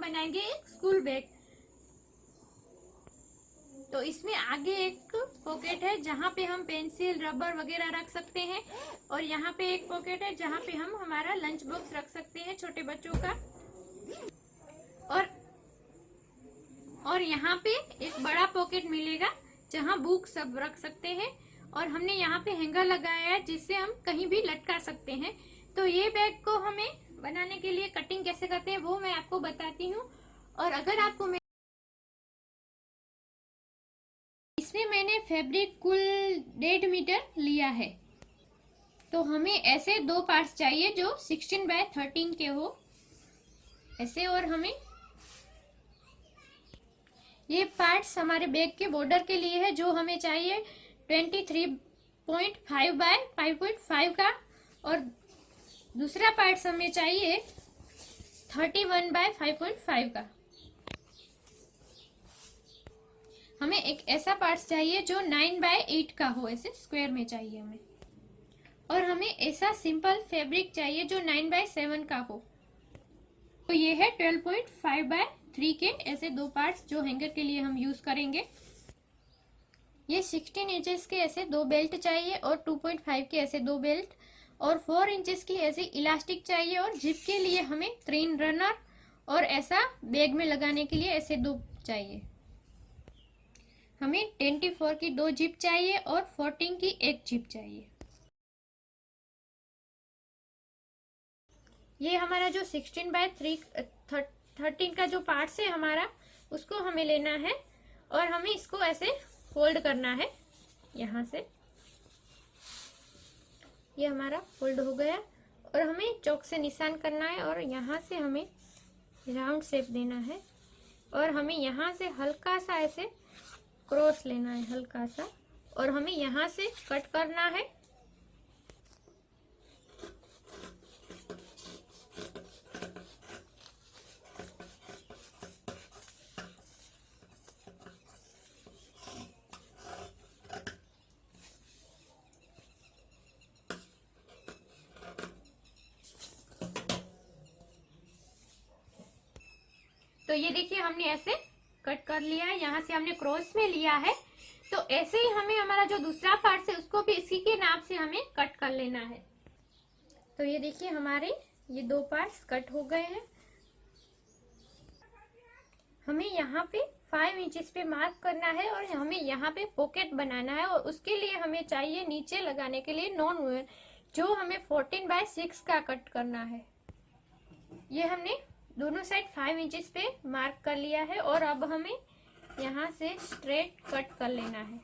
बनाएंगे एक school bag. तो इसमें आगे एक पॉकेट है जहाँ पे हम पेंसिल रबर वगैरह रख सकते हैं, और यहाँ पे एक पॉकेट है जहाँ पे हम हमारा लंच बॉक्स रख सकते हैं छोटे बच्चों का। और यहाँ पे एक बड़ा पॉकेट मिलेगा जहाँ बुक सब रख सकते हैं, और हमने यहाँ पे हैंगर लगाया है जिससे हम कहीं भी लटका सकते हैं। तो ये बैग को हमें बनाने के लिए कटिंग कैसे करते हैं वो मैं आपको बताती हूँ। और अगर आपको इसमें मैंने फैब्रिक कुल 1.5 मीटर लिया है। तो हमें ऐसे दो पार्ट्स चाहिए जो 16x13 के हो ऐसे, और हमें ये पार्ट्स हमारे बैग के बॉर्डर के लिए है जो हमें चाहिए 23.5x5.5 का, और दूसरा पार्ट्स हमें चाहिए 31x5.5 का। हमें एक ऐसा पार्ट्स चाहिए जो 9x8 का हो, ऐसे स्क्वायर में चाहिए हमें। और हमें ऐसा सिंपल फैब्रिक चाहिए जो 9x7 का हो। तो ये है 12.5x3 के ऐसे दो पार्ट्स जो हैंगर के लिए हम यूज करेंगे। ये 16 इंचेस के ऐसे दो बेल्ट चाहिए, और 2.5 के ऐसे दो बेल्ट, और 4 इंचेस की ऐसी इलास्टिक चाहिए, और जिप के लिए हमें 3 रनर, और ऐसा बैग में लगाने के लिए ऐसे दो चाहिए। हमें 24 की दो जिप चाहिए और 14 की एक जिप चाहिए। ये हमारा जो 16x13 का जो पार्ट्स है हमारा, उसको हमें लेना है, और हमें इसको ऐसे फोल्ड करना है यहाँ से। ये हमारा फोल्ड हो गया, और हमें चौक से निशान करना है, और यहाँ से हमें राउंड शेप देना है, और हमें यहाँ से हल्का सा ऐसे क्रॉस लेना है, हल्का सा, और हमें यहाँ से कट करना है। तो ये देखिए हमने ऐसे कट कर लिया है, यहाँ से हमने क्रॉस में लिया है। तो ऐसे ही हमें हमारा जो दूसरा पार्ट है उसको भी इसी के नाप से हमें कट कर लेना है। तो ये देखिए हमारे ये दो पार्ट्स कट हो गए हैं। हमें यहाँ पे 5 इंचेस पे मार्क करना है, और हमें यहाँ पे पॉकेट बनाना है, और उसके लिए हमें चाहिए नीचे लगाने के लिए नॉन वूवन, जो हमें 14x6 का कट करना है। ये हमने दोनों साइड 5 इंचेस पे मार्क कर लिया है, और अब हमें यहाँ से स्ट्रेट कट कर लेना है।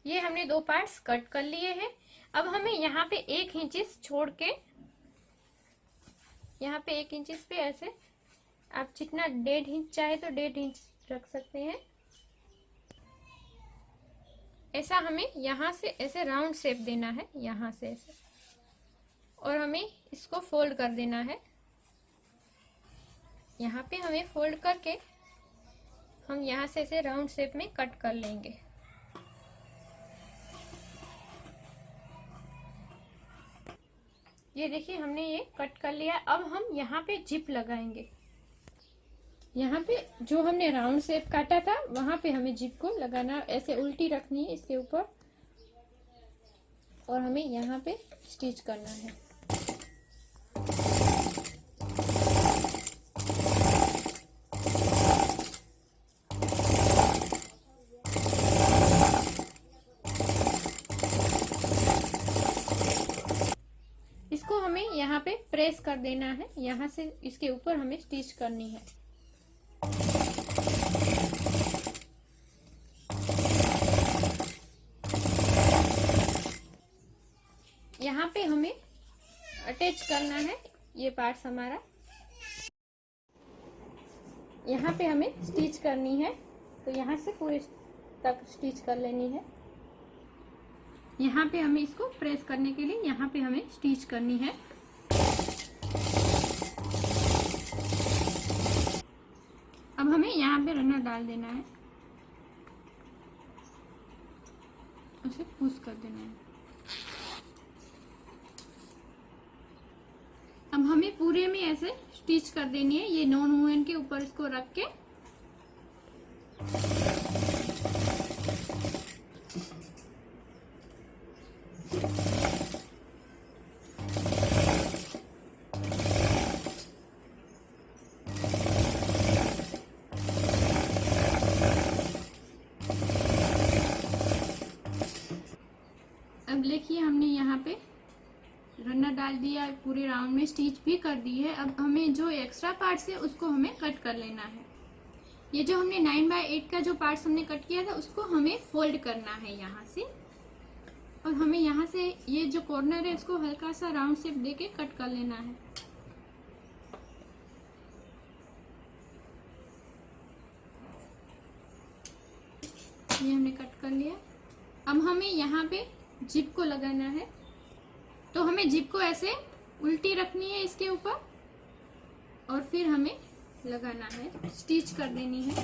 ये हमने दो पार्ट्स कट कर लिए हैं। अब हमें यहाँ पे 1 इंचेस छोड़ के, यहाँ पे 1 इंचेस पे ऐसे आप जितना 1.5 इंच चाहे तो 1.5 इंच रख सकते हैं। ऐसा हमें यहाँ से ऐसे राउंड शेप देना है, यहाँ से ऐसे, और हमें इसको फोल्ड कर देना है। यहाँ पे हमें फोल्ड करके हम यहाँ से ऐसे राउंड शेप में कट कर लेंगे। ये देखिए हमने ये कट कर लिया। अब हम यहाँ पे जिप लगाएंगे। यहाँ पे जो हमने राउंड शेप काटा था वहां पे हमें जिप को लगाना, ऐसे उल्टी रखनी है इसके ऊपर, और हमें यहाँ पे स्टिच करना है। इसको हमें यहाँ पे प्रेस कर देना है, यहाँ से इसके ऊपर हमें स्टिच करनी है। यहाँ पे हमें अटैच करना है ये पार्ट्स हमारा, यहाँ पे हमें स्टिच करनी है। तो यहाँ से पूरे तक स्टिच कर लेनी है। यहाँ पे हमें इसको प्रेस करने के लिए यहाँ पे हमें स्टिच करनी है। अब हमें यहाँ पे रनर डाल देना है, उसे पुश कर देना है। अब हमें पूरे में ऐसे स्टिच कर देनी है, ये नॉन वूवन के ऊपर इसको रख के। अब देखिए हमने यहाँ पे रनर डाल दिया, पूरे राउंड में स्टिच भी कर दी है। अब हमें जो एक्स्ट्रा पार्ट्स है उसको हमें कट कर लेना है। ये जो हमने 9/8 का जो पार्ट्स हमने कट किया था उसको हमें फोल्ड करना है यहाँ से, और हमें यहाँ से ये जो कॉर्नर है उसको हल्का सा राउंड शेप देके कट कर लेना है। ये हमने कट कर लिया। अब हमें यहाँ पे जिप को लगाना है, तो हमें जिप को ऐसे उल्टी रखनी है इसके ऊपर, और फिर हमें लगाना है, स्टिच कर देनी है।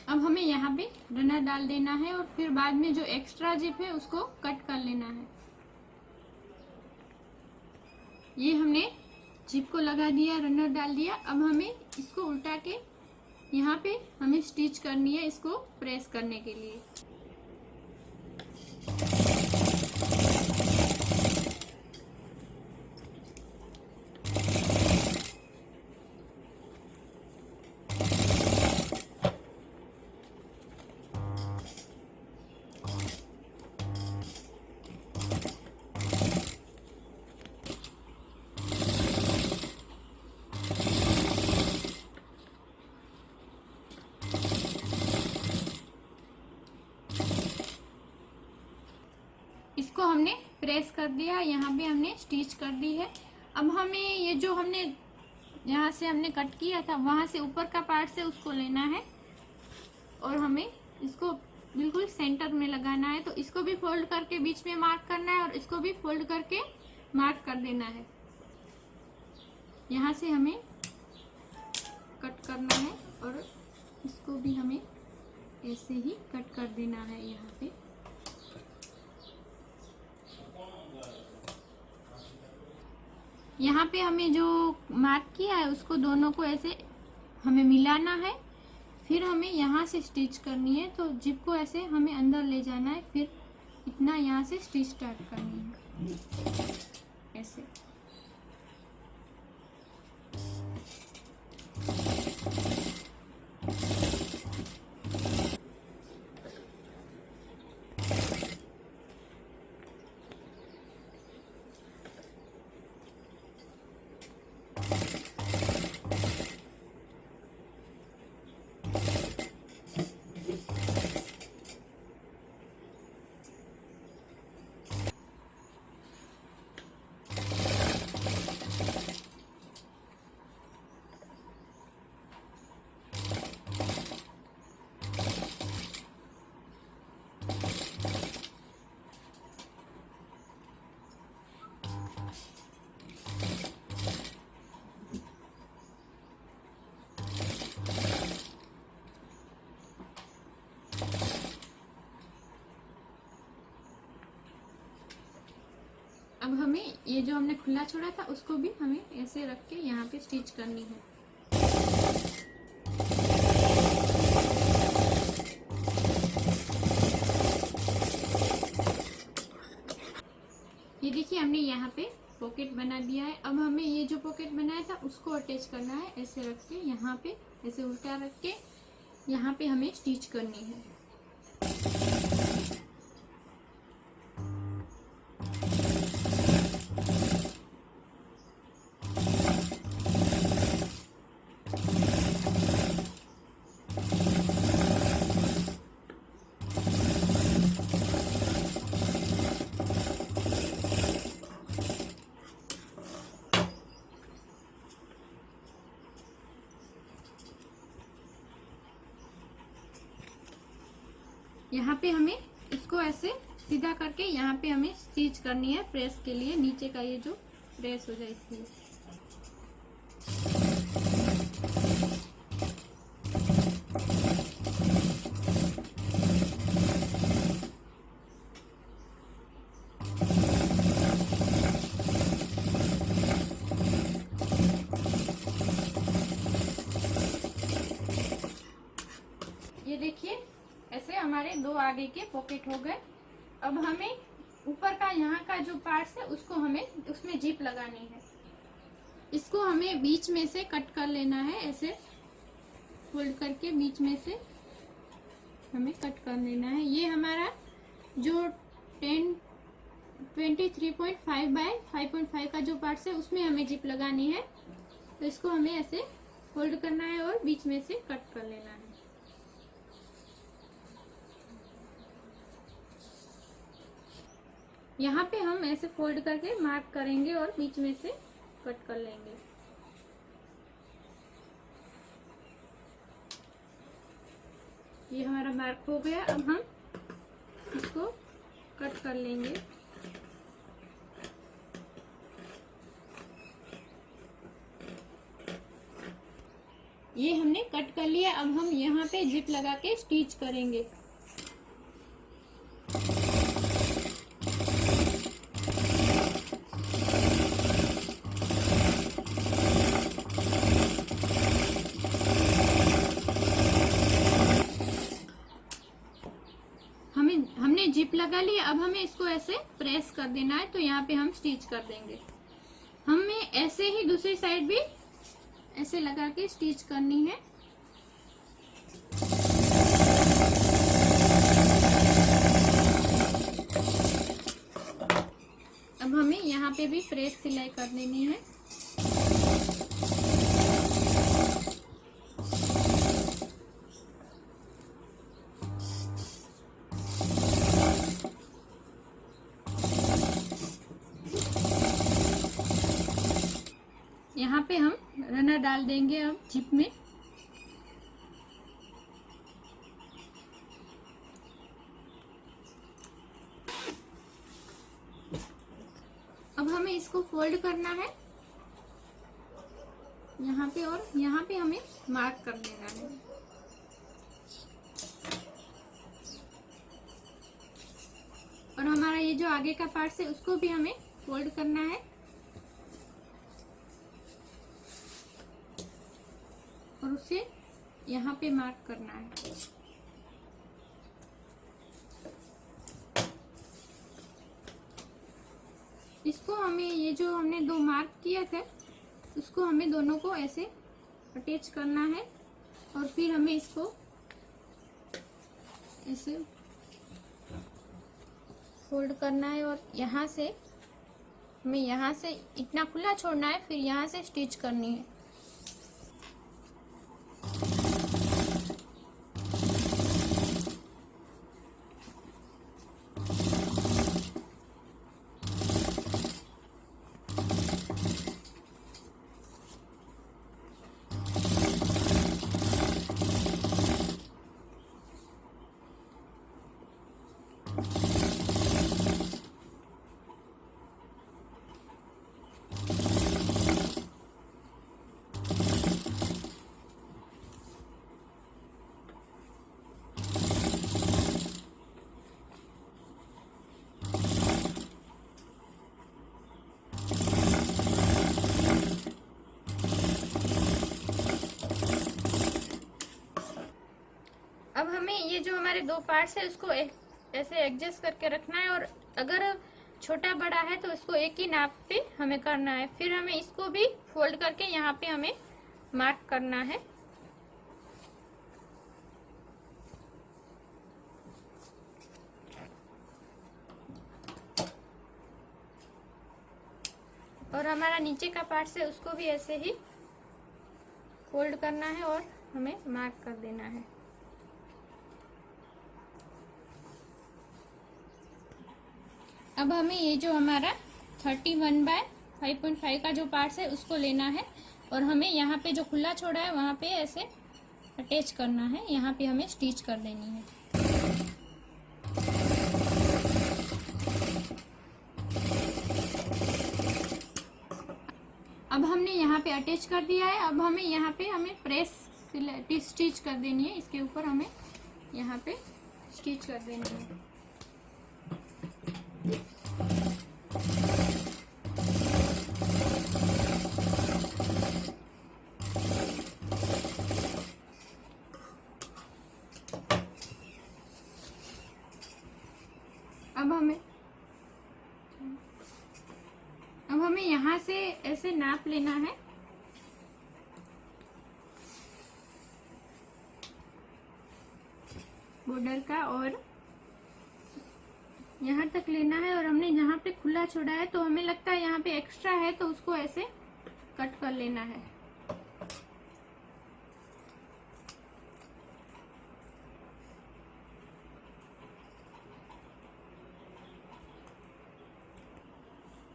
अब हमें यहाँ पे रनर डाल देना है, और फिर बाद में जो एक्स्ट्रा जिप है उसको कट कर लेना है। ये हमने जिप को लगा दिया, रनर डाल दिया। अब हमें इसको उल्टा के यहाँ पे हमें स्टिच करनी है, इसको प्रेस करने के लिए। इसको हमने प्रेस कर दिया, यहाँ पे हमने स्टिच कर दी है। अब हमें ये जो हमने यहाँ से हमने कट किया था वहां से ऊपर का पार्ट से उसको लेना है, और हमें इसको बिल्कुल सेंटर में लगाना है। तो इसको भी फोल्ड करके बीच में मार्क करना है, और इसको भी फोल्ड करके मार्क कर देना है। यहाँ से हमें कट करना है, और इसको भी हमें ऐसे ही कट कर देना है यहाँ पे। यहाँ पे हमें जो मार्क किया है उसको दोनों को ऐसे हमें मिलाना है, फिर हमें यहाँ से स्टिच करनी है। तो जिप को ऐसे हमें अंदर ले जाना है, फिर इतना यहाँ से स्टिच स्टार्ट करनी है ऐसे। अब हमें ये जो हमने खुला छोड़ा था उसको भी हमें ऐसे रख के यहाँ पे स्टिच करनी है। ये देखिए हमने यहाँ पे पॉकेट बना दिया है। अब हमें ये जो पॉकेट बनाया था उसको अटैच करना है, ऐसे रख के यहाँ पे ऐसे उल्टा रख के यहाँ पे हमें स्टिच करनी है। यहाँ पे हमें इसको ऐसे सीधा करके यहाँ पे हमें स्टिच करनी है प्रेस के लिए, नीचे का ये जो प्रेस हो जाए इसलिए। ये देखिए ऐसे हमारे दो आगे के पॉकेट हो गए। अब हमें ऊपर का यहाँ का जो पार्ट है उसको हमें उसमें जिप लगानी है। इसको हमें बीच में से कट कर लेना है, ऐसे फोल्ड करके बीच में से हमें कट कर लेना है। ये हमारा जो 23.5 बाय 5.5 का जो पार्ट है उसमें हमें जिप लगानी है। तो इसको हमें ऐसे फोल्ड करना है और बीच में से कट कर लेना है। यहाँ पे हम ऐसे फोल्ड करके मार्क करेंगे और बीच में से कट कर लेंगे। ये हमारा मार्क हो गया। अब हम इसको कट कर लेंगे। ये हमने कट कर लिया। अब हम यहाँ पे जिप लगा के स्टिच करेंगे। हमने जिप लगा लिया। अब हमें इसको ऐसे प्रेस कर देना है, तो यहाँ पे हम स्टिच कर देंगे। हमें ऐसे ही दूसरी साइड भी ऐसे लगा के स्टिच करनी है। अब हमें यहाँ पे भी प्रेस सिलाई कर देनी है। यहाँ पे हम रनर डाल देंगे अब जिप में। अब हमें इसको फोल्ड करना है यहाँ पे, और यहाँ पे हमें मार्क कर देना है। और हमारा ये जो आगे का पार्ट है उसको भी हमें फोल्ड करना है और उसे यहाँ पे मार्क करना है। इसको हमें ये जो हमने दो मार्क किया था उसको हमें दोनों को ऐसे अटैच करना है और फिर हमें इसको ऐसे फोल्ड करना है और यहाँ से हमें यहाँ से इतना खुला छोड़ना है, फिर यहाँ से स्टिच करनी है। अब हमें ये जो हमारे दो पार्ट्स है उसको ऐसे एडजस्ट करके रखना है, और अगर छोटा बड़ा है तो इसको एक ही नाप पे हमें करना है। फिर हमें इसको भी फोल्ड करके यहाँ पे हमें मार्क करना है। और हमारा नीचे का पार्ट है उसको भी ऐसे ही फोल्ड करना है और हमें मार्क कर देना है। अब हमें ये जो हमारा 31 बाय 5.5 का जो पार्ट है उसको लेना है और हमें यहाँ पे जो खुला छोड़ा है वहाँ पे ऐसे अटैच करना है। यहाँ पे हमें स्टिच कर देनी है। हमने यहाँ पे अटैच कर दिया है। अब हमें यहाँ पे प्रेस स्टिच कर देनी है। इसके ऊपर हमें यहाँ पे स्टिच कर देनी है। अब हमें यहाँ से ऐसे नाप लेना है। बॉर्डर का और यहाँ तक लेना है। और हमने यहाँ पे खुला छोड़ा है तो हमें लगता है यहाँ पे एक्स्ट्रा है तो उसको ऐसे कट कर लेना है।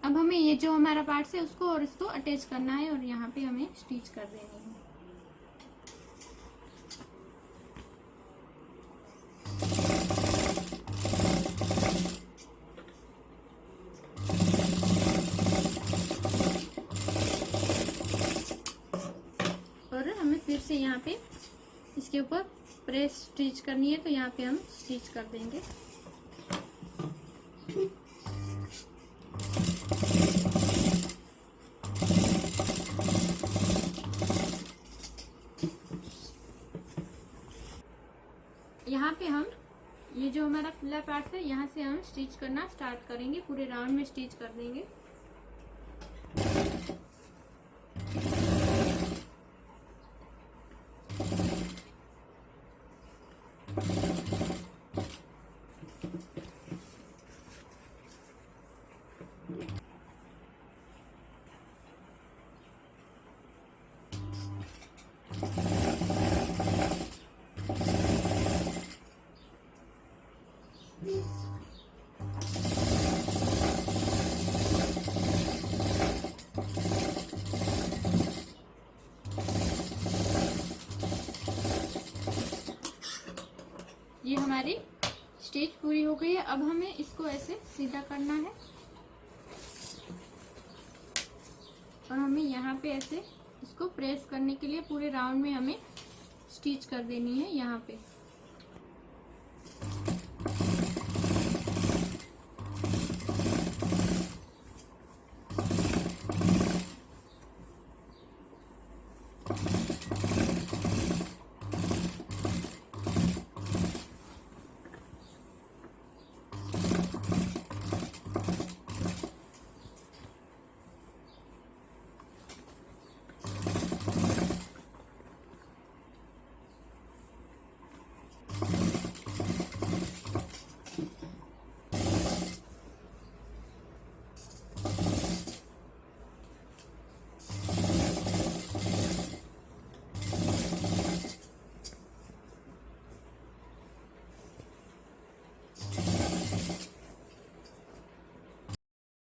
अब हमें ये जो हमारा पार्ट है उसको और इसको अटैच करना है और यहाँ पे हमें स्टिच कर देनी है। और हमें फिर से यहाँ पे इसके ऊपर प्रेस स्टिच करनी है तो यहाँ पे हम स्टिच कर देंगे। यहाँ पे हम ये जो हमारा खुला पार्ट है यहाँ से हम स्टिच करना स्टार्ट करेंगे। पूरे राउंड में स्टिच कर देंगे। ये हमारी स्टिच पूरी हो गई है। अब हमें इसको ऐसे सीधा करना है और हमें यहाँ पे ऐसे इसको प्रेस करने के लिए पूरे राउंड में हमें स्टिच कर देनी है यहाँ पे।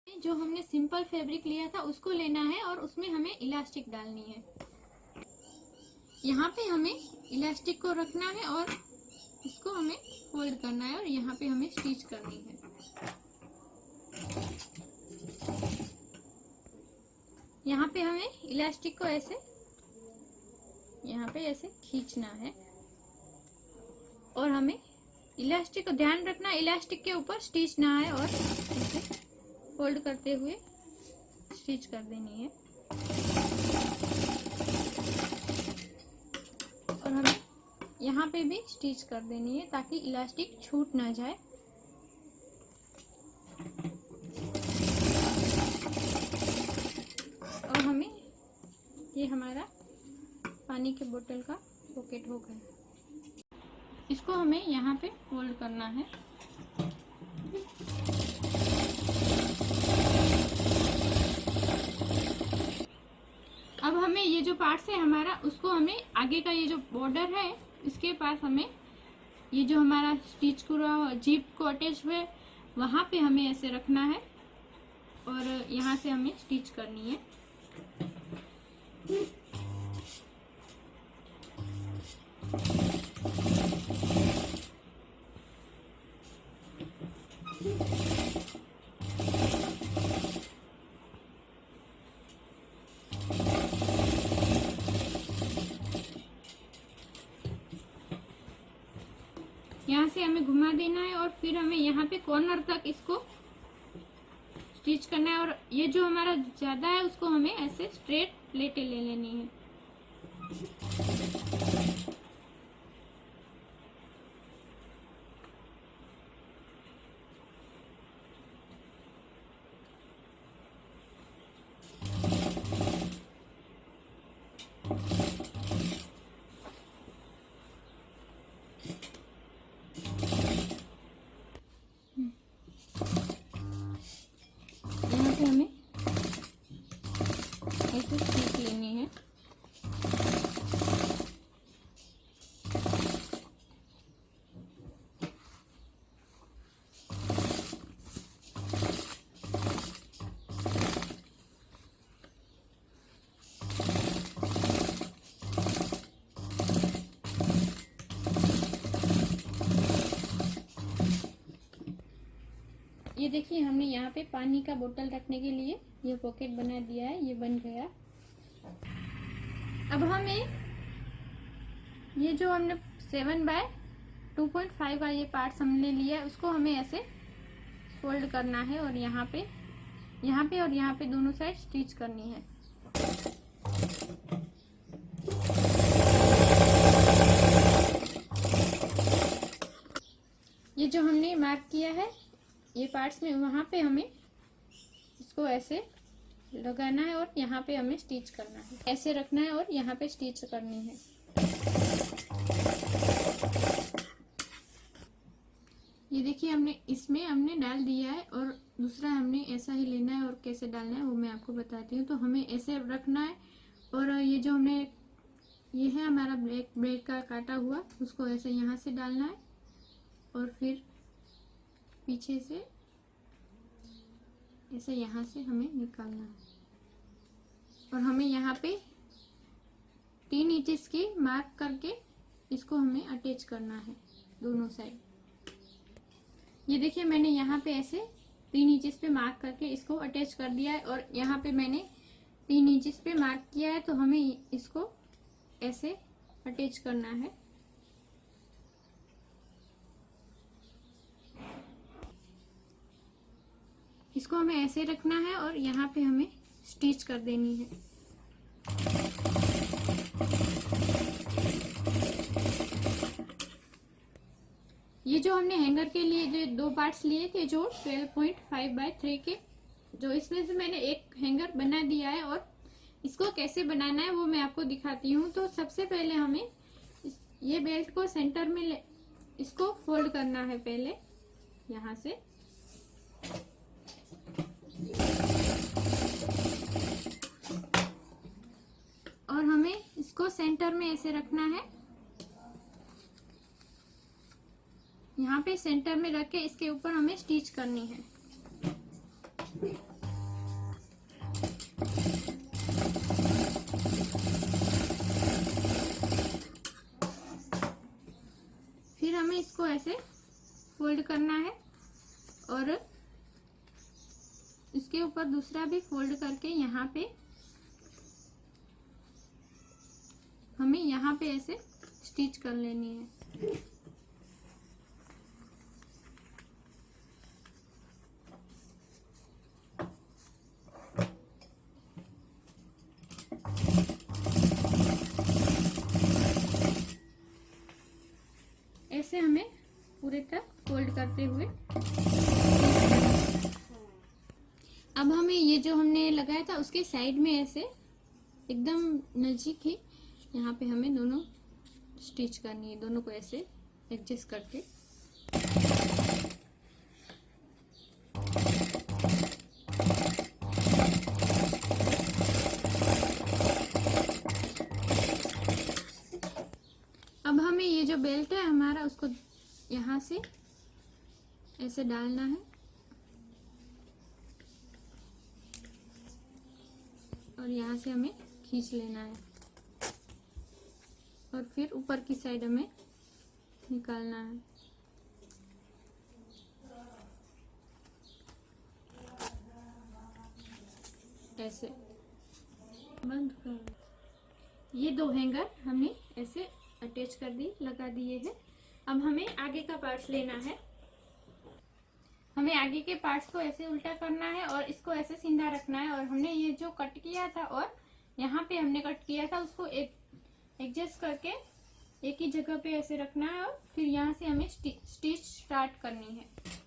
जो हमने सिंपल फैब्रिक लिया था उसको लेना है और उसमें हमें इलास्टिक डालनी है। यहाँ पे हमें इलास्टिक को रखना है और इसको हमें फोल्ड करना है और यहाँ पे हमें स्टिच करनी है। यहाँ पे हमें इलास्टिक को ऐसे यहाँ पे ऐसे खींचना है और हमें इलास्टिक को ध्यान रखना, इलास्टिक के ऊपर स्टिच ना आए और इसे फोल्ड करते हुए स्टिच कर देनी है। और हमें यहाँ पे भी स्टिच कर देनी है ताकि इलास्टिक छूट ना जाए। और हमें ये हमारा पानी के बोतल का पॉकेट हो गया। इसको हमें यहाँ पे फोल्ड करना है। अब हमें ये जो पार्ट है हमारा उसको हमें आगे का ये जो बॉर्डर है इसके पास हमें ये जो हमारा स्टिच पूरा जीप को अटैच हुए वहां पे हमें ऐसे रखना है और यहाँ से हमें स्टिच करनी है। यहाँ से हमें घुमा देना है और फिर हमें यहाँ पे कॉर्नर तक इसको स्टिच करना है। और ये जो हमारा ज्यादा है उसको हमें ऐसे स्ट्रेट प्लेटें ले लेनी है। यहाँ पे हमें ऐसे स्टिच लेनी है। ये देखिए हमने यहाँ पे पानी का बोतल रखने के लिए ये पॉकेट बना दिया है, ये बन गया। अब हमें ये जो हमने 7/2.5 का ये पार्ट्स हमने लिया है उसको हमें ऐसे फोल्ड करना है और यहाँ पे और यहाँ पे दोनों साइड स्टिच करनी है। ये जो हमने मार्क किया है ये पार्ट्स में, वहां पे हमें इसको ऐसे लगाना है और यहाँ पे हमें स्टिच करना है। ऐसे रखना है और यहाँ पे स्टिच करनी है। ये देखिए इसमें हमने डाल दिया है और दूसरा हमने ऐसा ही लेना है और कैसे डालना है वो मैं आपको बताती हूँ। तो हमें ऐसे रखना है और ये जो ये है हमारा ब्रेड का काटा हुआ, उसको ऐसे यहाँ से डालना है और फिर पीछे से ऐसे यहाँ से हमें निकालना है। और हमें यहाँ पे 3 इंचेस की मार्क करके इसको हमें अटैच करना है दोनों साइड। ये देखिए मैंने यहाँ पे ऐसे 3 इंचेस पे मार्क करके इसको अटैच कर दिया है और यहाँ पे मैंने 3 इंचेस पे मार्क किया है। तो हमें इसको ऐसे अटैच करना है। इसको हमें ऐसे रखना है और यहाँ पे हमें स्टिच कर देनी है। ये जो हमने हैंगर के लिए जो 2 पार्ट्स लिए थे जो 12.5/3 के, जो इसमें से मैंने एक हैंगर बना दिया है और इसको कैसे बनाना है वो मैं आपको दिखाती हूँ। तो सबसे पहले हमें ये बेल्ट को सेंटर में इसको फोल्ड करना है पहले यहाँ से, और हमें इसको सेंटर में ऐसे रखना है। यहाँ पे सेंटर में रख के इसके ऊपर हमें स्टिच करनी है। फिर हमें इसको ऐसे फोल्ड करना है और इसके ऊपर दूसरा भी फोल्ड करके यहाँ पे हमें यहाँ पे ऐसे स्टिच कर लेनी है। ऐसे हमें पूरे तक फोल्ड करते हुए, अब हमें ये जो हमने लगाया था उसके साइड में ऐसे एकदम नजीक ही यहाँ पे हमें दोनों स्टिच करनी है, दोनों को ऐसे एडजस्ट करके। अब हमें ये जो बेल्ट है हमारा उसको यहाँ से ऐसे डालना है और यहाँ से हमें खींच लेना है और फिर ऊपर की साइड हमें निकालना है। ऐसे बंद कर। ये 2 हैंगर हमने ऐसे अटैच कर दी, लगा दिए हैं। अब हमें आगे का पार्ट्स लेना है। हमें आगे के पार्ट्स को ऐसे उल्टा करना है और इसको ऐसे सीधा रखना है। और हमने ये जो कट किया था और यहाँ पे हमने कट किया था उसको एडजस्ट करके एक ही जगह पे ऐसे रखना है और फिर यहाँ से हमें स्टिच स्टार्ट करनी है।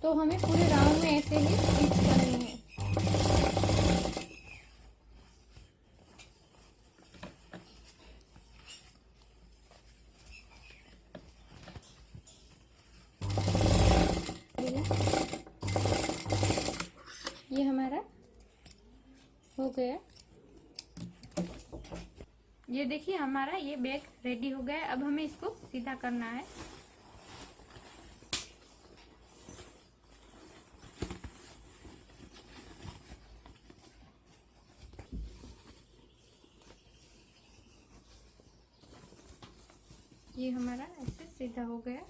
तो हमें पूरे राउंड में ऐसे ही स्टिच करनी है। ये हमारा हो गया। ये देखिए हमारा ये बैग रेडी हो गया। अब हमें इसको सीधा करना है। ये हमारा ऐसे सीधा हो गया।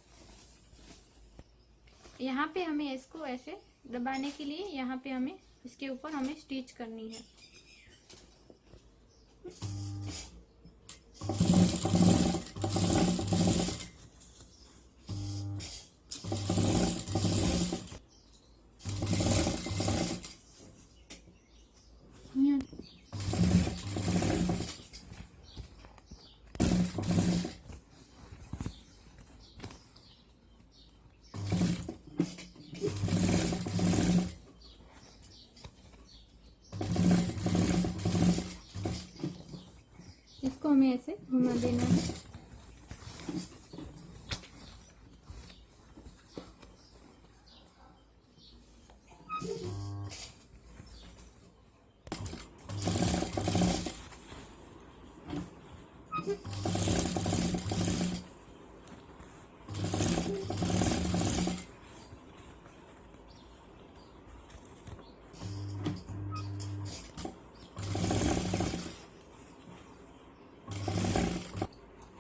यहाँ पे हमें इसको ऐसे दबाने के लिए यहाँ पे हमें इसके ऊपर हमें स्टिच करनी है। इसको हमें ऐसे घुमा देना है।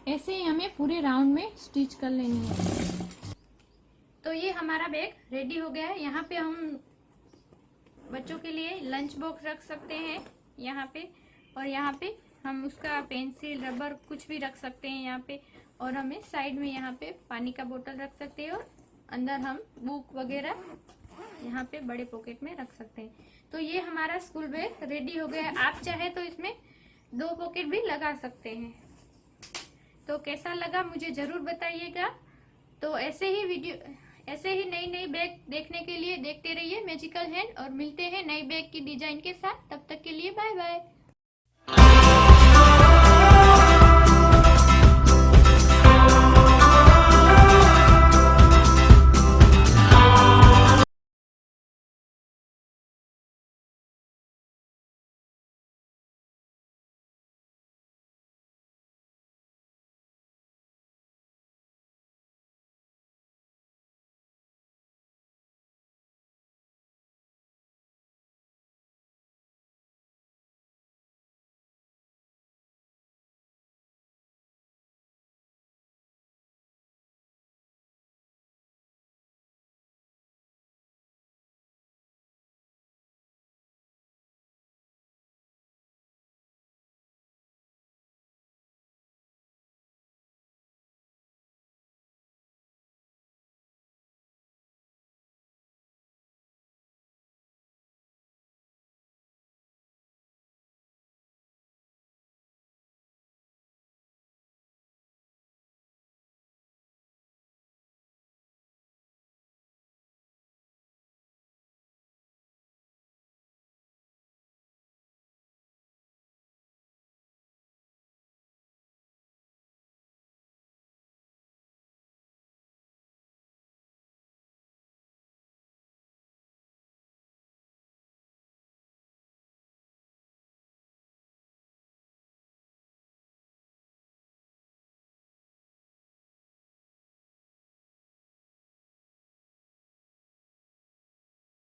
ऐसे ही हमें पूरे राउंड में स्टिच कर लेनी है। तो ये हमारा बैग रेडी हो गया है। यहाँ पे हम बच्चों के लिए लंच बॉक्स रख सकते हैं यहाँ पे, और यहाँ पे हम उसका पेंसिल रबर कुछ भी रख सकते हैं यहाँ पे। और हमें साइड में यहाँ पे पानी का बोतल रख सकते हैं और अंदर हम बुक वगैरह यहाँ पे बड़े पॉकेट में रख सकते हैं। तो ये हमारा स्कूल बैग रेडी हो गया है। आप चाहे तो इसमें 2 पॉकेट भी लगा सकते हैं। तो कैसा लगा मुझे जरूर बताइएगा। तो ऐसे ही नई नई बैग देखने के लिए देखते रहिए मैजिकल हैंड, और मिलते हैं नई बैग की डिजाइन के साथ। तब तक के लिए बाय बाय।